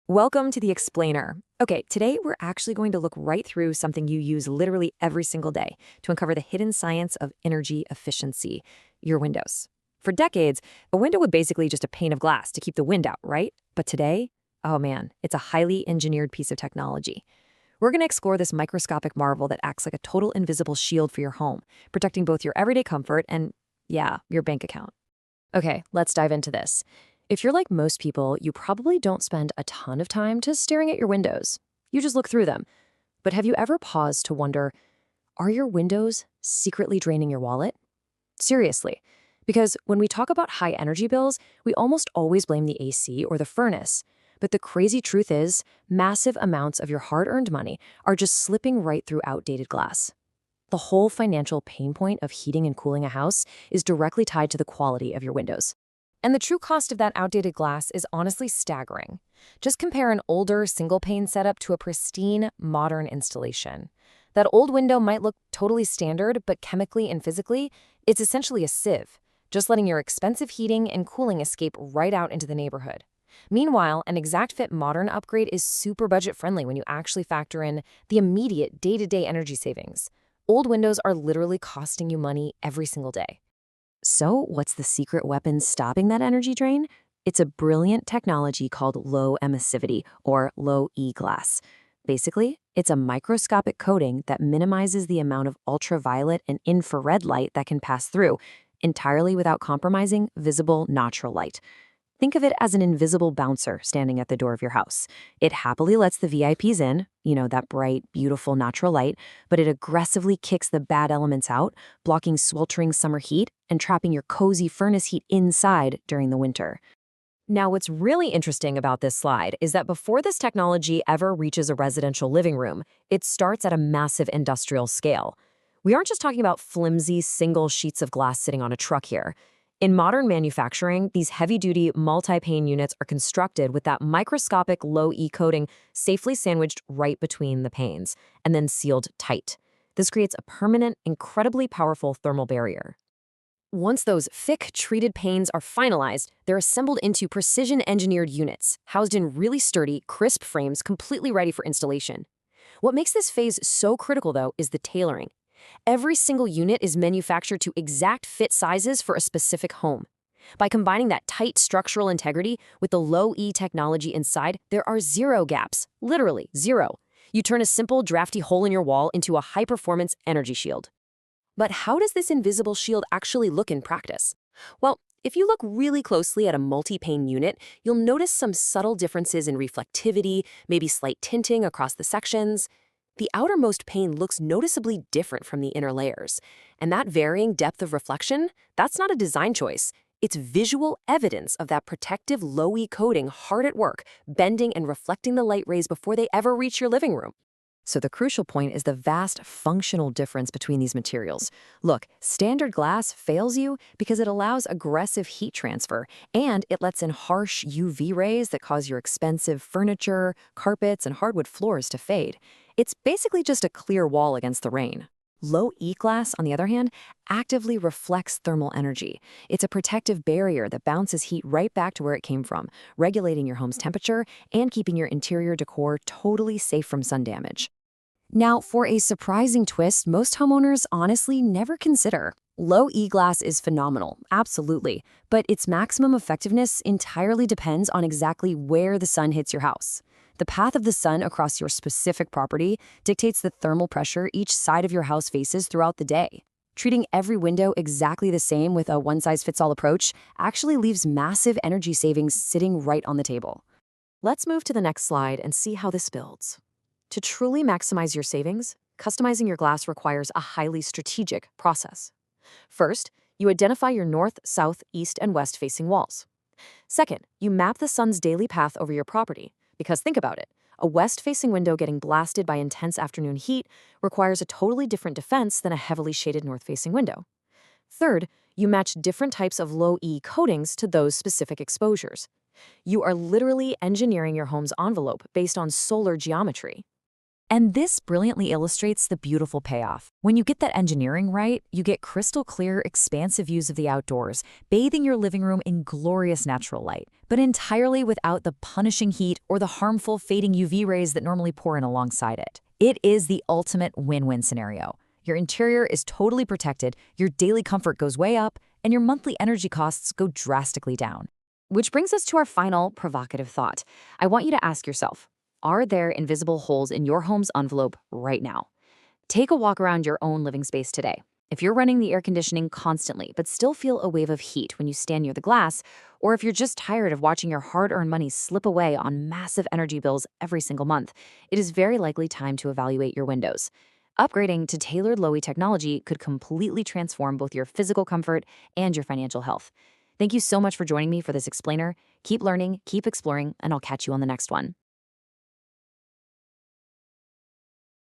Welcome to the Explainer. Okay, today we're actually going to look right through something you use literally every single day to uncover the hidden science of energy efficiency, your windows. For decades, a window was basically just a pane of glass to keep the wind out, right? But today, oh man, it's a highly engineered piece of technology. We're going to explore this microscopic marvel that acts like a total invisible shield for your home, protecting both your everyday comfort and, yeah, your bank account. Okay, let's dive into this. If you're like most people, you probably don't spend a ton of time just staring at your windows. You just look through them. But have you ever paused to wonder, are your windows secretly draining your wallet? Seriously. Because when we talk about high energy bills, we almost always blame the AC or the furnace. But the crazy truth is, massive amounts of your hard-earned money are just slipping right through outdated glass. The whole financial pain point of heating and cooling a house is directly tied to the quality of your windows. And the true cost of that outdated glass is honestly staggering. Just compare an older single-pane setup to a pristine, modern installation. That old window might look totally standard, but chemically and physically, it's essentially a sieve, just letting your expensive heating and cooling escape right out into the neighborhood. Meanwhile, an exact fit modern upgrade is super budget-friendly when you actually factor in the immediate day-to-day energy savings. Old windows are literally costing you money every single day. So, what's the secret weapon stopping that energy drain? It's a brilliant technology called low emissivity, or low E glass. Basically, it's a microscopic coating that minimizes the amount of ultraviolet and infrared light that can pass through, entirely without compromising visible natural light. Think of it as an invisible bouncer standing at the door of your house. It happily lets the VIPs in, that bright, beautiful natural light, but it aggressively kicks the bad elements out, blocking sweltering summer heat and trapping your cozy furnace heat inside during the winter. Now, what's really interesting about this slide is that before this technology ever reaches a residential living room, it starts at a massive industrial scale. We aren't just talking about flimsy single sheets of glass sitting on a truck here. In modern manufacturing, these heavy-duty multi-pane units are constructed with that microscopic low-E coating safely sandwiched right between the panes and then sealed tight. This creates a permanent, incredibly powerful thermal barrier. Once those thick, treated panes are finalized, they're assembled into precision-engineered units, housed in really sturdy, crisp frames completely ready for installation. What makes this phase so critical, though, is the tailoring. Every single unit is manufactured to exact fit sizes for a specific home. By combining that tight structural integrity with the low-E technology inside, there are zero gaps, literally zero. You turn a simple, drafty hole in your wall into a high-performance energy shield. But how does this invisible shield actually look in practice? Well, if you look really closely at a multi-pane unit, you'll notice some subtle differences in reflectivity, maybe slight tinting across the sections. The outermost pane looks noticeably different from the inner layers. And that varying depth of reflection, that's not a design choice. It's visual evidence of that protective low-E coating hard at work, bending and reflecting the light rays before they ever reach your living room. So the crucial point is the vast functional difference between these materials. Look, standard glass fails you because it allows aggressive heat transfer, and it lets in harsh UV rays that cause your expensive furniture, carpets, and hardwood floors to fade. It's basically just a clear wall against the rain. Low E glass, on the other hand, actively reflects thermal energy. It's a protective barrier that bounces heat right back to where it came from, regulating your home's temperature and keeping your interior decor totally safe from sun damage. Now, for a surprising twist, most homeowners honestly never consider. Low E glass is phenomenal, absolutely, but its maximum effectiveness entirely depends on exactly where the sun hits your house. The path of the sun across your specific property dictates the thermal pressure each side of your house faces throughout the day. Treating every window exactly the same with a one-size-fits-all approach actually leaves massive energy savings sitting right on the table. Let's move to the next slide and see how this builds. To truly maximize your savings, customizing your glass requires a highly strategic process. First, you identify your north, south, east, and west facing walls. Second, you map the sun's daily path over your property. Because think about it, a west-facing window getting blasted by intense afternoon heat requires a totally different defense than a heavily shaded north-facing window. Third, you match different types of low-E coatings to those specific exposures. You are literally engineering your home's envelope based on solar geometry. And this brilliantly illustrates the beautiful payoff. When you get that engineering right, you get crystal clear, expansive views of the outdoors, bathing your living room in glorious natural light, but entirely without the punishing heat or the harmful fading UV rays that normally pour in alongside it. It is the ultimate win-win scenario. Your interior is totally protected, your daily comfort goes way up, and your monthly energy costs go drastically down. Which brings us to our final provocative thought. I want you to ask yourself, are there invisible holes in your home's envelope right now? Take a walk around your own living space today. If you're running the air conditioning constantly but still feel a wave of heat when you stand near the glass, or if you're just tired of watching your hard-earned money slip away on massive energy bills every single month, it is very likely time to evaluate your windows. Upgrading to tailored Lowy technology could completely transform both your physical comfort and your financial health. Thank you so much for joining me for this explainer. Keep learning, keep exploring, and I'll catch you on the next one.